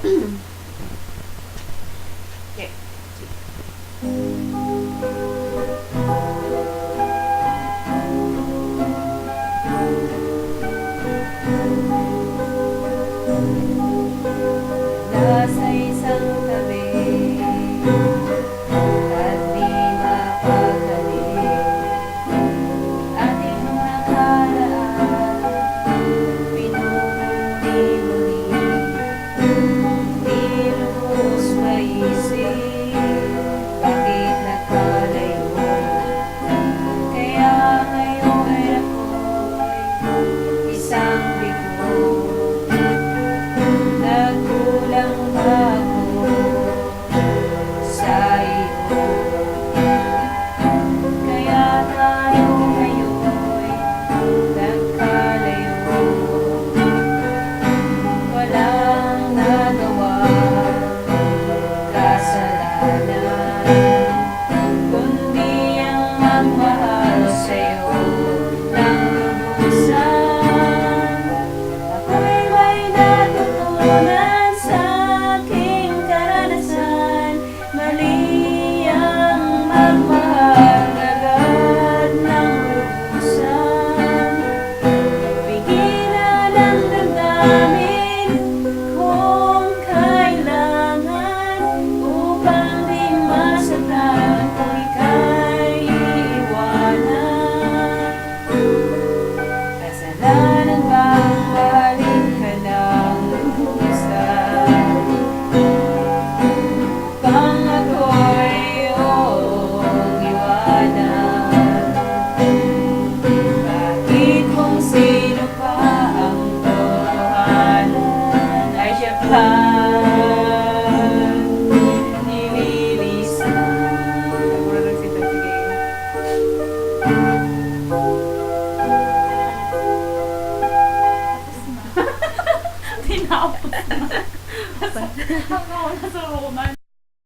Okay. Nasa isang tabi at di mapakali ating nakaraan, pinumuli-muli, di lubos maisip bakit nakalayo. Kaya ngayon ako'y isang bigo, nagkulang ako sa iyo. Kaya tayo ngayon'y nagkalayo, walang nagawa kasalanan, kundi ang magmahal sa'yo ng lubusan. Ako'y may natutunan sa aking karanasan, mali ang magmahal agad ng lubusan. Pigilan ang damdamin kung kailangan, upang di masaktan kung ika'y iiwanan. Kasalanan bang mahalin ka ng lubusan, upang ako'y iyong iwanan? Kahit kung sino pa ang totohanan ay siya pa nililisan. Ako na lang si Tati. Tinapos na. Hanggang ako nasa Roman.